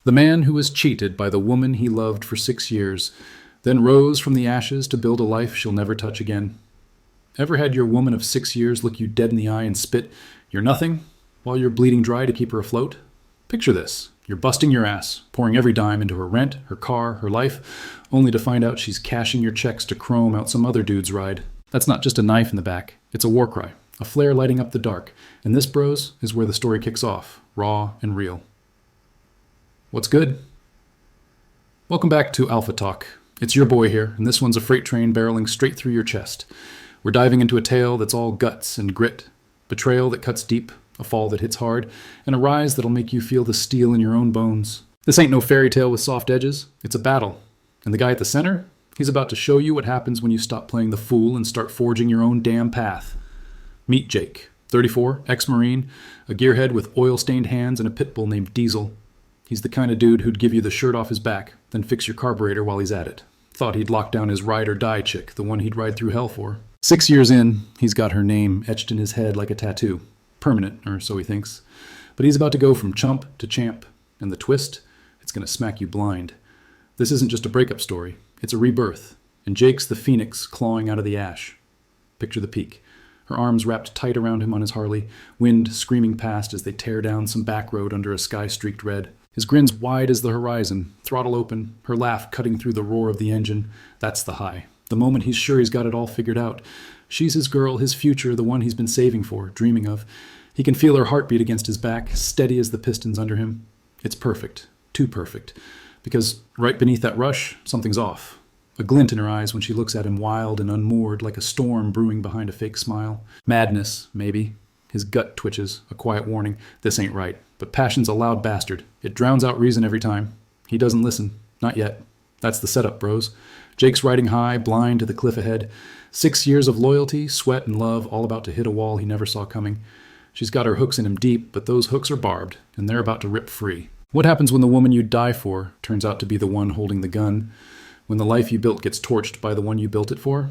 The man who was cheated by the woman he loved for 6 years, then rose from the ashes to build a life she'll never touch again. Ever had your woman of 6 years look you dead in the eye and spit, "You're nothing," while you're bleeding dry to keep her afloat? Picture this. You're busting your ass, pouring every dime into her rent, her car, her life, only to find out she's cashing your checks to chrome out some other dude's ride. That's not just a knife in the back. It's a war cry, a flare lighting up the dark. And this, bros, is where the story kicks off, raw and real. What's good? Welcome back to Alpha Talk. It's your boy here, and this one's a freight train barreling straight through your chest. We're diving into a tale that's all guts and grit, betrayal that cuts deep, a fall that hits hard, and a rise that'll make you feel the steel in your own bones. This ain't no fairy tale with soft edges. It's a battle. And the guy at the center? He's about to show you what happens when you stop playing the fool and start forging your own damn path. Meet Jake, 34, ex-Marine, a gearhead with oil-stained hands and a pit bull named Diesel. He's the kind of dude who'd give you the shirt off his back, then fix your carburetor while he's at it. Thought he'd lock down his ride-or-die chick, the one he'd ride through hell for. 6 years in, he's got her name etched in his head like a tattoo. Permanent, or so he thinks. But he's about to go from chump to champ. And the twist? It's going to smack you blind. This isn't just a breakup story. It's a rebirth. And Jake's the phoenix clawing out of the ash. Picture the peak. Her arms wrapped tight around him on his Harley, wind screaming past as they tear down some back road under a sky-streaked red. His grin's wide as the horizon, throttle open, her laugh cutting through the roar of the engine. That's the high. The moment he's sure he's got it all figured out. She's his girl, his future, the one he's been saving for, dreaming of. He can feel her heartbeat against his back, steady as the pistons under him. It's perfect. Too perfect. Because right beneath that rush, something's off. A glint in her eyes when she looks at him wild and unmoored, like a storm brewing behind a fake smile. Madness, maybe. His gut twitches, a quiet warning. This ain't right. But passion's a loud bastard. It drowns out reason every time. He doesn't listen. Not yet. That's the setup, bros. Jake's riding high, blind to the cliff ahead. 6 years of loyalty, sweat, and love, all about to hit a wall he never saw coming. She's got her hooks in him deep, but those hooks are barbed, and they're about to rip free. What happens when the woman you die for turns out to be the one holding the gun? When the life you built gets torched by the one you built it for?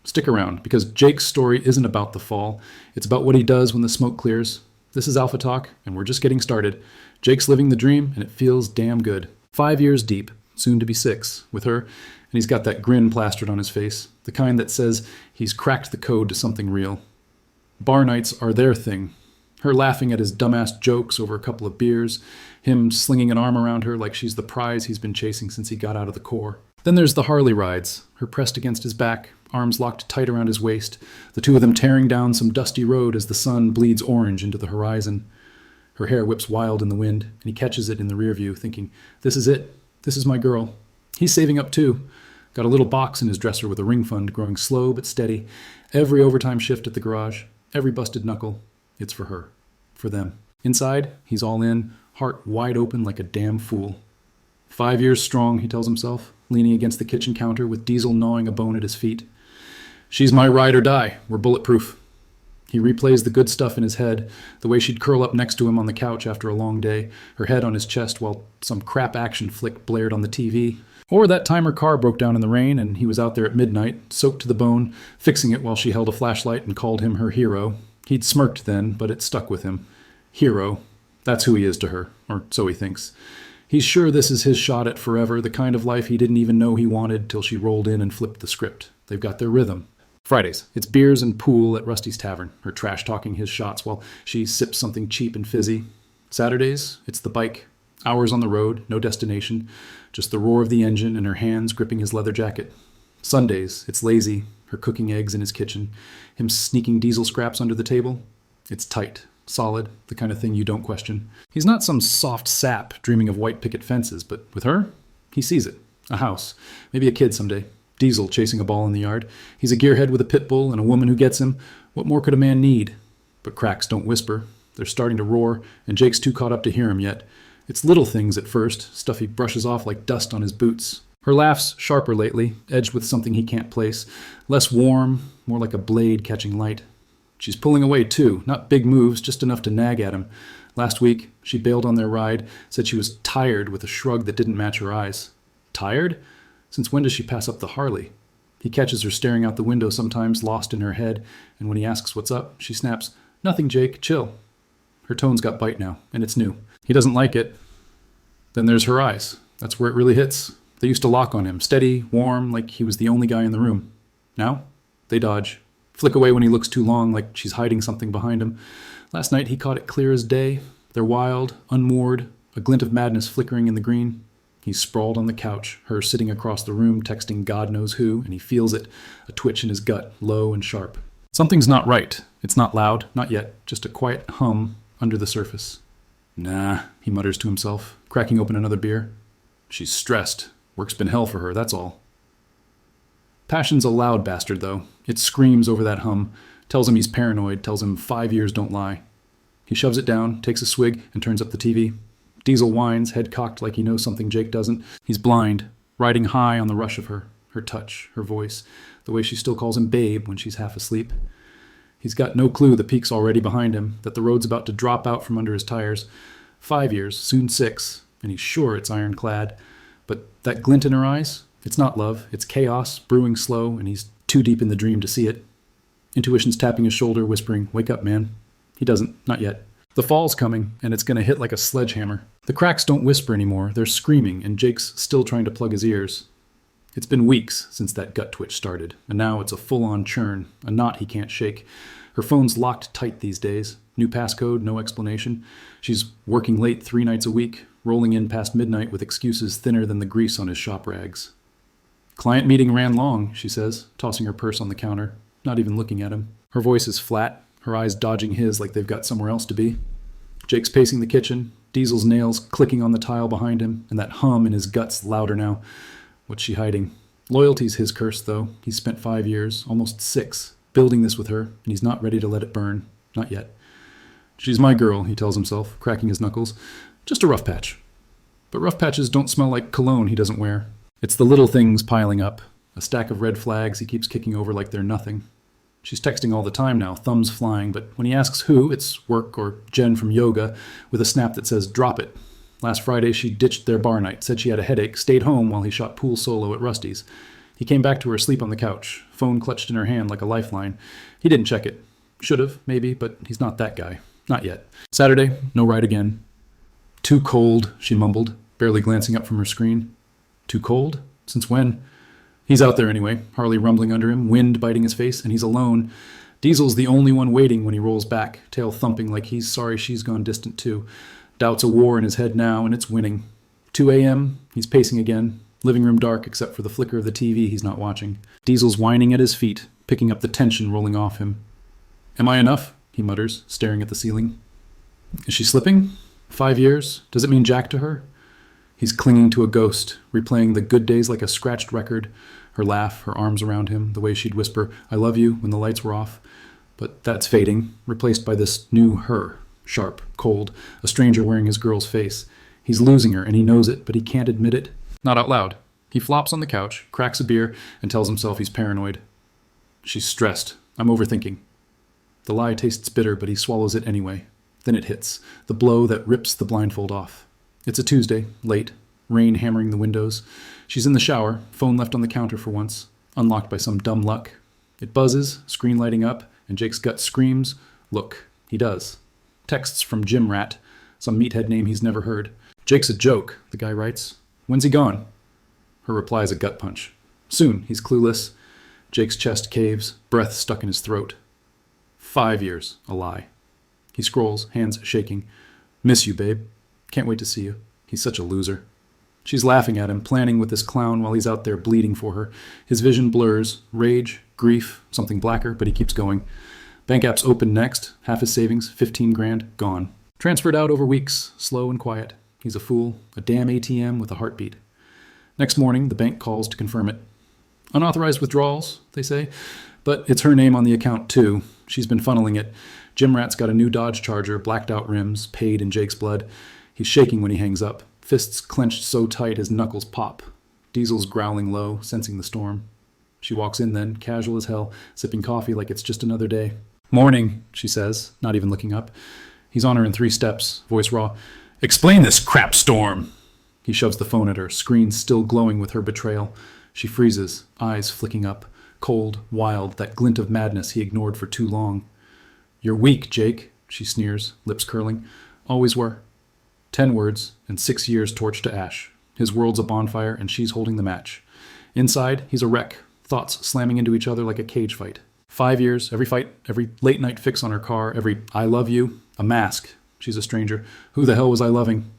Stick around, because Jake's story isn't about the fall. It's about what he does when the smoke clears. This is Alpha Talk, and we're just getting started. Jake's living the dream, and it feels damn good. 5 years deep, soon to be 6, with her, and he's got that grin plastered on his face, the kind that says he's cracked the code to something real. Bar nights are their thing. Her laughing at his dumbass jokes over a couple of beers, him slinging an arm around her like she's the prize he's been chasing since he got out of the Corps. Then there's the Harley rides, her pressed against his back, arms locked tight around his waist, the two of them tearing down some dusty road as the sun bleeds orange into the horizon. Her hair whips wild in the wind, and he catches it in the rear view, thinking, this is it. This is my girl. He's saving up too. Got a little box in his dresser with a ring fund growing slow but steady. Every overtime shift at the garage, every busted knuckle. It's for her. For them. Inside, he's all in, heart wide open like a damn fool. 5 years strong, he tells himself, leaning against the kitchen counter with Diesel gnawing a bone at his feet. She's my ride or die. We're bulletproof. He replays the good stuff in his head, the way she'd curl up next to him on the couch after a long day, her head on his chest while some crap action flick blared on the TV. Or that time her car broke down in the rain and he was out there at midnight, soaked to the bone, fixing it while she held a flashlight and called him her hero. He'd smirked then, but it stuck with him. Hero. That's who he is to her, or so he thinks. He's sure this is his shot at forever, the kind of life he didn't even know he wanted till she rolled in and flipped the script. They've got their rhythm. Fridays, it's beers and pool at Rusty's Tavern, her trash-talking his shots while she sips something cheap and fizzy. Saturdays, it's the bike. Hours on the road, no destination, just the roar of the engine and her hands gripping his leather jacket. Sundays, it's lazy, her cooking eggs in his kitchen, him sneaking Diesel scraps under the table. It's tight, solid, the kind of thing you don't question. He's not some soft sap dreaming of white picket fences, but with her, he sees it. A house, maybe a kid someday. Diesel chasing a ball in the yard. He's a gearhead with a pit bull and a woman who gets him. What more could a man need? But cracks don't whisper. They're starting to roar, and Jake's too caught up to hear him yet. It's little things at first, stuff he brushes off like dust on his boots. Her laugh's sharper lately, edged with something he can't place. Less warm, more like a blade catching light. She's pulling away too, not big moves, just enough to nag at him. Last week, she bailed on their ride, said she was tired with a shrug that didn't match her eyes. Tired? Since when does she pass up the Harley? He catches her staring out the window sometimes, lost in her head, and when he asks what's up, she snaps, "Nothing, Jake, chill." Her tone's got bite now, and it's new. He doesn't like it. Then there's her eyes. That's where it really hits. They used to lock on him, steady, warm, like he was the only guy in the room. Now, they dodge. Flick away when he looks too long, like she's hiding something behind him. Last night he caught it clear as day. They're wild, unmoored, a glint of madness flickering in the green. He's sprawled on the couch, her sitting across the room, texting God knows who, and he feels it, a twitch in his gut, low and sharp. Something's not right. It's not loud, not yet, just a quiet hum under the surface. Nah, he mutters to himself, cracking open another beer. She's stressed. Work's been hell for her, that's all. Passion's a loud bastard, though. It screams over that hum, tells him he's paranoid, tells him 5 years don't lie. He shoves it down, takes a swig, and turns up the TV. Diesel whines, head cocked like he knows something Jake doesn't. He's blind, riding high on the rush of her touch, her voice, the way she still calls him babe when she's half asleep. He's got no clue the peak's already behind him, that the road's about to drop out from under his tires. 5 years, soon 6, and he's sure it's ironclad. But that glint in her eyes, it's not love, it's chaos, brewing slow, and he's too deep in the dream to see it. Intuition's tapping his shoulder, whispering, "Wake up, man." He doesn't, not yet. The fall's coming, and it's going to hit like a sledgehammer. The cracks don't whisper anymore, they're screaming, and Jake's still trying to plug his ears. It's been weeks since that gut twitch started, and now it's a full-on churn, a knot he can't shake. Her phone's locked tight these days. New passcode, no explanation. She's working late 3 nights a week, rolling in past midnight with excuses thinner than the grease on his shop rags. Client meeting ran long, she says, tossing her purse on the counter, not even looking at him. Her voice is flat, her eyes dodging his like they've got somewhere else to be. Jake's pacing the kitchen, Diesel's nails clicking on the tile behind him, and that hum in his gut's louder now. What's she hiding? Loyalty's his curse, though. He's spent 5 years, almost 6, building this with her, and he's not ready to let it burn. Not yet. She's my girl, he tells himself, cracking his knuckles. Just a rough patch. But rough patches don't smell like cologne he doesn't wear. It's the little things piling up. A stack of red flags he keeps kicking over like they're nothing. She's texting all the time now, thumbs flying, but when he asks who, it's work or Jen from yoga, with a snap that says, "Drop it." Last Friday, she ditched their bar night, said she had a headache, stayed home while he shot pool solo at Rusty's. He came back to her asleep on the couch, phone clutched in her hand like a lifeline. He didn't check it. Should've, maybe, but he's not that guy. Not yet. Saturday, no ride again. Too cold, she mumbled, barely glancing up from her screen. Too cold? Since when? He's out there anyway, Harley rumbling under him, wind biting his face, and he's alone. Diesel's the only one waiting when he rolls back, tail thumping like he's sorry she's gone distant too. Doubts a war in his head now, and it's winning. 2 a.m., he's pacing again, living room dark except for the flicker of the TV he's not watching. Diesel's whining at his feet, picking up the tension rolling off him. "Am I enough?" he mutters, staring at the ceiling. Is she slipping? 5 years? Does it mean Jack to her? He's clinging to a ghost, replaying the good days like a scratched record. Her laugh, her arms around him, the way she'd whisper, "I love you," when the lights were off. But that's fading, replaced by this new her. Sharp, cold, a stranger wearing his girl's face. He's losing her, and he knows it, but he can't admit it. Not out loud. He flops on the couch, cracks a beer, and tells himself he's paranoid. She's stressed. I'm overthinking. The lie tastes bitter, but he swallows it anyway. Then it hits, the blow that rips the blindfold off. It's a Tuesday, late, rain hammering the windows. She's in the shower, phone left on the counter for once, unlocked by some dumb luck. It buzzes, screen lighting up, and Jake's gut screams, "Look." He does. Texts from Jim Rat, some meathead name he's never heard. "Jake's a joke," the guy writes. "When's he gone?" Her reply is a gut punch. "Soon," he's clueless. Jake's chest caves, breath stuck in his throat. 5 years, a lie. He scrolls, hands shaking. "Miss you, babe. Can't wait to see you." He's such a loser. She's laughing at him, planning with this clown while he's out there bleeding for her. His vision blurs, rage, grief, something blacker, but he keeps going. Bank app's open next, half his savings, 15 grand, gone. Transferred out over weeks, slow and quiet. He's a fool, a damn ATM with a heartbeat. Next morning, the bank calls to confirm it. Unauthorized withdrawals, they say, but it's her name on the account too. She's been funneling it. Jim Rat's got a new Dodge Charger, blacked out rims, paid in Jake's blood. He's shaking when he hangs up, fists clenched so tight his knuckles pop. Diesel's growling low, sensing the storm. She walks in then, casual as hell, sipping coffee like it's just another day. "Morning," she says, not even looking up. He's on her in 3 steps, voice raw. "Explain this crap storm." He shoves the phone at her, screen still glowing with her betrayal. She freezes, eyes flicking up, cold, wild, that glint of madness he ignored for too long. "You're weak, Jake," she sneers, lips curling. "Always were." 10 words, and 6 years torched to ash. His world's a bonfire, and she's holding the match. Inside, he's a wreck, thoughts slamming into each other like a cage fight. 5 years, every fight, every late-night fix on her car, every I love you, a mask. She's a stranger. Who the hell was I loving?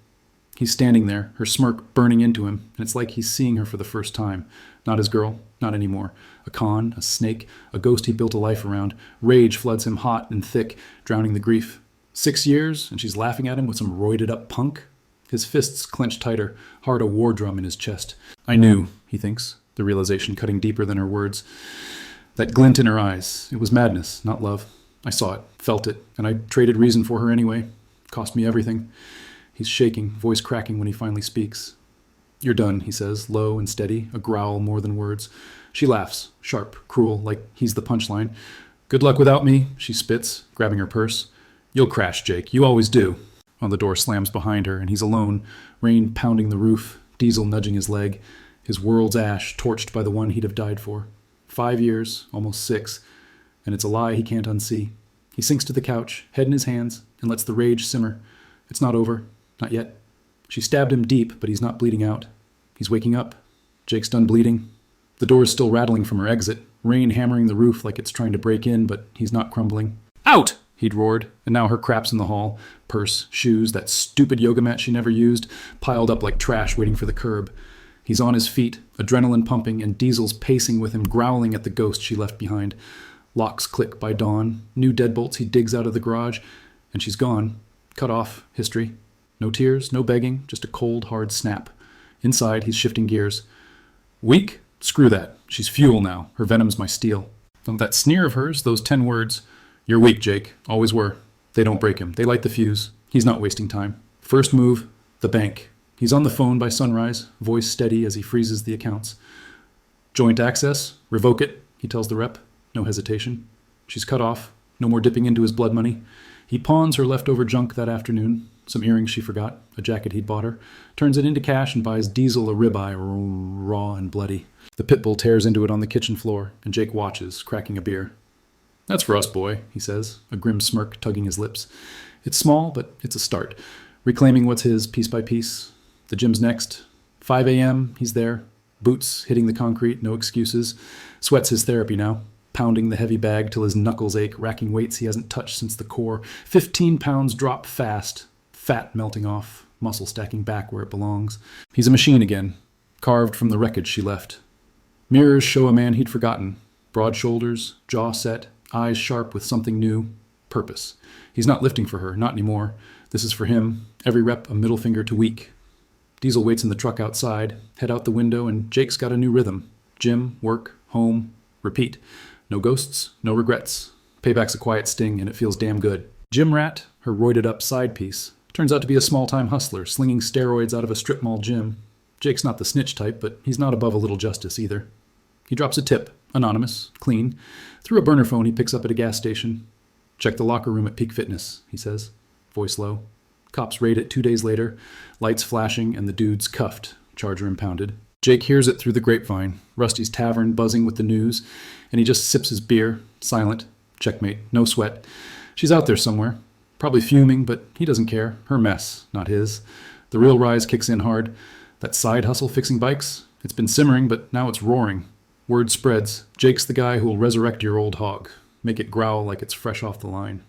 He's standing there, her smirk burning into him, and it's like he's seeing her for the first time. Not his girl, not anymore. A con, a snake, a ghost he built a life around. Rage floods him hot and thick, drowning the grief. 6 years, and she's laughing at him with some roided-up punk? His fists clench tighter, hard a war drum in his chest. I knew, he thinks, the realization cutting deeper than her words. That glint in her eyes, it was madness, not love. I saw it, felt it, and I traded reason for her anyway. Cost me everything. He's shaking, voice cracking when he finally speaks. You're done, he says, low and steady, a growl more than words. She laughs, sharp, cruel, like he's the punchline. Good luck without me, she spits, grabbing her purse. You'll crash, Jake. You always do. On the door slams behind her, and he's alone, rain pounding the roof, Diesel nudging his leg, his world's ash torched by the one he'd have died for. 5 years, almost 6, and it's a lie he can't unsee. He sinks to the couch, head in his hands, and lets the rage simmer. It's not over. Not yet. She stabbed him deep, but he's not bleeding out. He's waking up. Jake's done bleeding. The door's still rattling from her exit, rain hammering the roof like it's trying to break in, but he's not crumbling. Out! He'd roared, and now her crap's in the hall. Purse, shoes, that stupid yoga mat she never used, piled up like trash waiting for the curb. He's on his feet, adrenaline pumping, and Diesel's pacing with him, growling at the ghost she left behind. Locks click by dawn, new deadbolts he digs out of the garage, and she's gone. Cut off, history. No tears, no begging, just a cold, hard snap. Inside, he's shifting gears. Weak? Screw that. She's fuel now. Her venom's my steel. That sneer of hers, those 10 words. You're weak, Jake. Always were. They don't break him. They light the fuse. He's not wasting time. First move, the bank. He's on the phone by sunrise, voice steady as he freezes the accounts. Joint access? Revoke it, he tells the rep. No hesitation. She's cut off. No more dipping into his blood money. He pawns her leftover junk that afternoon. Some earrings she forgot, a jacket he'd bought her. Turns it into cash and buys Diesel a ribeye, raw and bloody. The pit bull tears into it on the kitchen floor, and Jake watches, cracking a beer. That's for us, boy, he says, a grim smirk tugging his lips. It's small, but it's a start. Reclaiming what's his, piece by piece. The gym's next. 5 a.m., he's there. Boots hitting the concrete, no excuses. Sweats his therapy now, pounding the heavy bag till his knuckles ache, racking weights he hasn't touched since the core. 15 pounds drop fast, fat melting off, muscle stacking back where it belongs. He's a machine again, carved from the wreckage she left. Mirrors show a man he'd forgotten. Broad shoulders, jaw set, eyes sharp with something new. Purpose. He's not lifting for her, not anymore. This is for him. Every rep a middle finger to weak. Diesel waits in the truck outside, head out the window, and Jake's got a new rhythm. Gym, work, home, repeat. No ghosts, no regrets. Payback's a quiet sting, and it feels damn good. Gym rat, her roided-up side piece, turns out to be a small-time hustler, slinging steroids out of a strip mall gym. Jake's not the snitch type, but he's not above a little justice either. He drops a tip, anonymous, clean, through a burner phone he picks up at a gas station. Check the locker room at Peak Fitness, he says, voice low. Cops raid it 2 days later, lights flashing, and the dude's cuffed, charger impounded. Jake hears it through the grapevine, Rusty's tavern buzzing with the news, and he just sips his beer, silent. Checkmate, no sweat. She's out there somewhere, probably fuming, but he doesn't care. Her mess, not his. The real rise kicks in hard. That side hustle fixing bikes, it's been simmering, but now it's roaring. Word spreads. Jake's the guy who'll resurrect your old hog, make it growl like it's fresh off the line.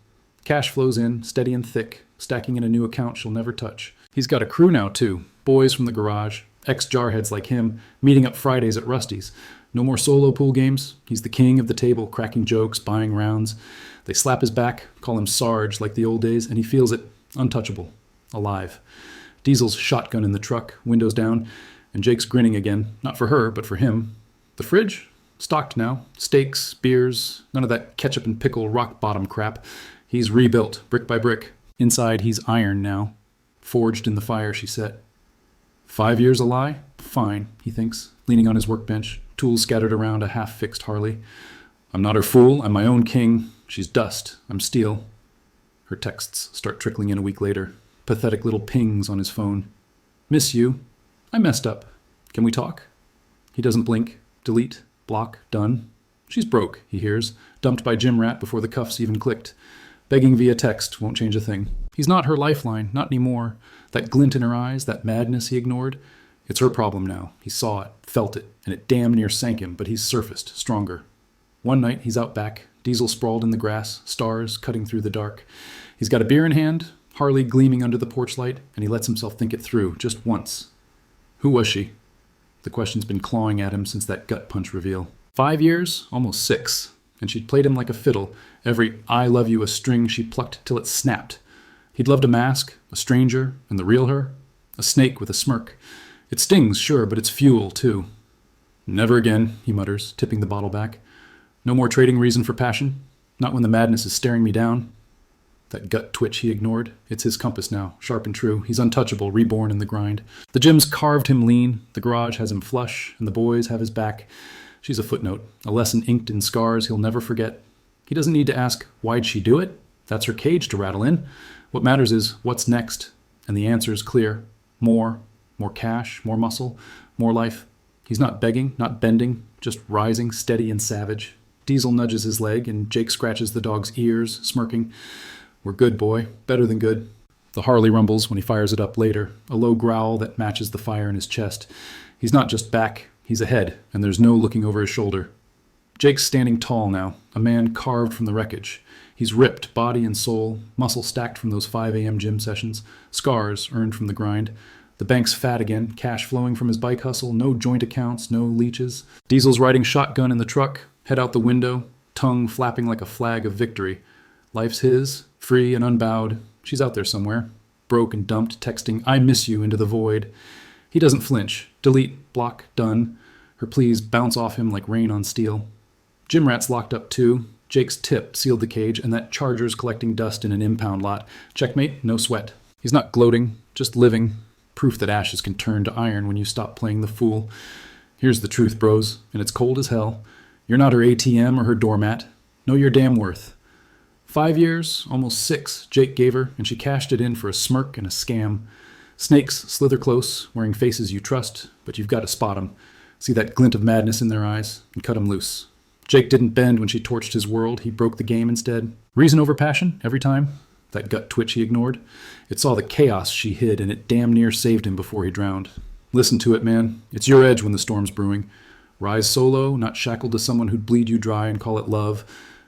Cash flows in, steady and thick, stacking in a new account she'll never touch. He's got a crew now, too. Boys from the garage, ex-jarheads like him, meeting up Fridays at Rusty's. No more solo pool games. He's the king of the table, cracking jokes, buying rounds. They slap his back, call him Sarge like the old days, and he feels it, untouchable, alive. Diesel's shotgun in the truck, windows down, and Jake's grinning again, not for her, but for him. The fridge? Stocked now. Steaks, beers, none of that ketchup and pickle rock-bottom crap. He's rebuilt, brick by brick. Inside, he's iron now, forged in the fire she set. 5 years a lie? Fine, he thinks, leaning on his workbench, tools scattered around a half-fixed Harley. I'm not her fool, I'm my own king. She's dust, I'm steel. Her texts start trickling in a week later, pathetic little pings on his phone. Miss you. I messed up. Can we talk? He doesn't blink. Delete. Block. Done. She's broke, he hears, dumped by Gym Rat before the cuffs even clicked. Begging via text won't change a thing. He's not her lifeline, not anymore. That glint in her eyes, that madness he ignored, it's her problem now. He saw it, felt it, and it damn near sank him, but he's surfaced, stronger. One night, he's out back, Diesel sprawled in the grass, stars cutting through the dark. He's got a beer in hand, Harley gleaming under the porch light, and he lets himself think it through, just once. Who was she? The question's been clawing at him since that gut punch reveal. 5 years, almost 6, and she'd played him like a fiddle, every I love you a string she plucked till it snapped. He'd loved a mask, a stranger, and the real her, a snake with a smirk. It stings, sure, but it's fuel, too. Never again, he mutters, tipping the bottle back. No more trading reason for passion, not when the madness is staring me down. That gut twitch he ignored, it's his compass now, sharp and true. He's untouchable, reborn in the grind. The gym's carved him lean, the garage has him flush, and the boys have his back. She's a footnote, a lesson inked in scars he'll never forget. He doesn't need to ask, why'd she do it? That's her cage to rattle in. What matters is, what's next? And the answer is clear. More cash, more muscle, more life. He's not begging, not bending, just rising, steady and savage. Diesel nudges his leg, and Jake scratches the dog's ears, smirking. We're good, boy. Better than good. The Harley rumbles when he fires it up later, a low growl that matches the fire in his chest. He's not just back, he's ahead, and there's no looking over his shoulder. Jake's standing tall now, a man carved from the wreckage. He's ripped, body and soul, muscle stacked from those 5 a.m. gym sessions, scars earned from the grind. The bank's fat again, cash flowing from his bike hustle, no joint accounts, no leeches. Diesel's riding shotgun in the truck, head out the window, tongue flapping like a flag of victory. Life's his, free and unbowed. She's out there somewhere, broke and dumped, texting, I miss you into the void. He doesn't flinch. Delete, block, done. Her pleas bounce off him like rain on steel. Gym rat's locked up too. Jake's tip sealed the cage, and that charger's collecting dust in an impound lot. Checkmate, no sweat. He's not gloating, just living. Proof that ashes can turn to iron when you stop playing the fool. Here's the truth, bros, and it's cold as hell. You're not her ATM or her doormat. Know your damn worth. 5 years, almost 6, Jake gave her, and she cashed it in for a smirk and a scam. Snakes slither close, wearing faces you trust, but you've got to spot 'em. See that glint of madness in their eyes, and cut 'em loose. Jake didn't bend when she torched his world. He broke the game instead. Reason over passion, every time. That gut twitch he ignored. It saw the chaos she hid, and it damn near saved him before he drowned. Listen to it, man. It's your edge when the storm's brewing. Rise solo, not shackled to someone who'd bleed you dry and call it love.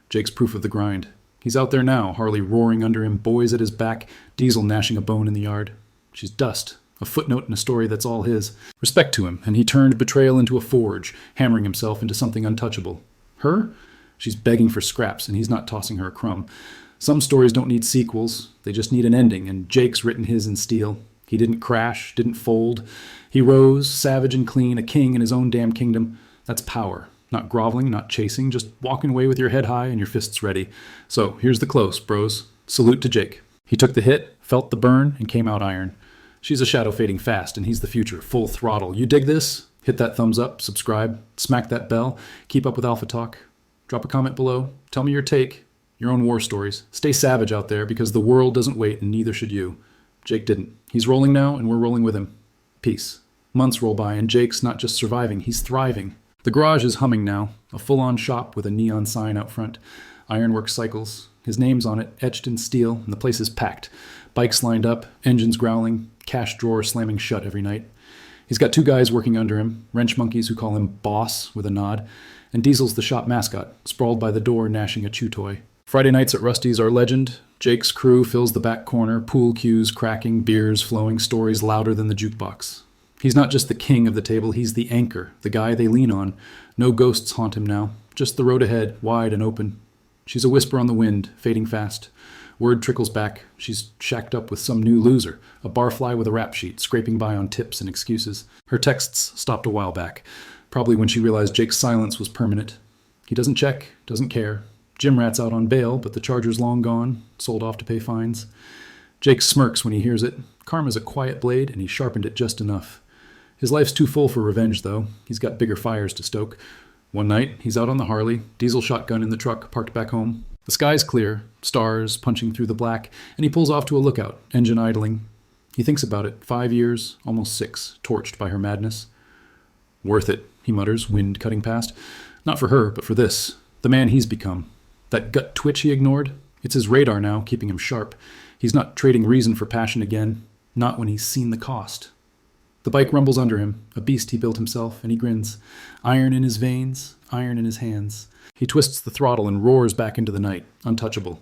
Jake's proof of the grind. He's out there now, Harley roaring under him, boys at his back, Diesel gnashing a bone in the yard. She's dust, a footnote in a story that's all his. Respect to him, and he turned betrayal into a forge, hammering himself into something untouchable. Her? She's begging for scraps, and he's not tossing her a crumb. Some stories don't need sequels, they just need an ending, and Jake's written his in steel. He didn't crash, didn't fold. He rose, savage and clean, a king in his own damn kingdom. That's power. Not groveling, not chasing, just walking away with your head high and your fists ready. So here's the close, bros. Salute to Jake. He took the hit, felt the burn, and came out iron. She's a shadow fading fast, and he's the future, full throttle. You dig this? Hit that thumbs up, subscribe, smack that bell, keep up with Alpha Talk. Drop a comment below, tell me your take, your own war stories. Stay savage out there because the world doesn't wait and neither should you. Jake didn't. He's rolling now and we're rolling with him. Peace. Months roll by and Jake's not just surviving, he's thriving. The garage is humming now, a full-on shop with a neon sign out front. Ironwork cycles. His name's on it, etched in steel, and the place is packed. Bikes lined up, engines growling, cash drawer slamming shut every night. He's got 2 guys working under him, wrench monkeys who call him Boss with a nod, and Diesel's the shop mascot, sprawled by the door gnashing a chew toy. Friday nights at Rusty's are legend. Jake's crew fills the back corner, pool cues cracking, beers flowing, stories louder than the jukebox. He's not just the king of the table, he's the anchor, the guy they lean on. No ghosts haunt him now, just the road ahead, wide and open. She's a whisper on the wind, fading fast. Word trickles back. She's shacked up with some new loser, a barfly with a rap sheet, scraping by on tips and excuses. Her texts stopped a while back, probably when she realized Jake's silence was permanent. He doesn't check, doesn't care. Gym rat's out on bail, but the charger's long gone, sold off to pay fines. Jake smirks when he hears it. Karma's a quiet blade, and he sharpened it just enough. His life's too full for revenge, though. He's got bigger fires to stoke. One night, he's out on the Harley, diesel shotgun in the truck, parked back home. The sky's clear, stars punching through the black, and he pulls off to a lookout, engine idling. He thinks about it. 5 years, almost 6, torched by her madness. Worth it, he mutters, wind cutting past. Not for her, but for this. The man he's become. That gut twitch he ignored? It's his radar now, keeping him sharp. He's not trading reason for passion again. Not when he's seen the cost. The bike rumbles under him, a beast he built himself, and he grins. Iron in his veins, iron in his hands. He twists the throttle and roars back into the night, untouchable.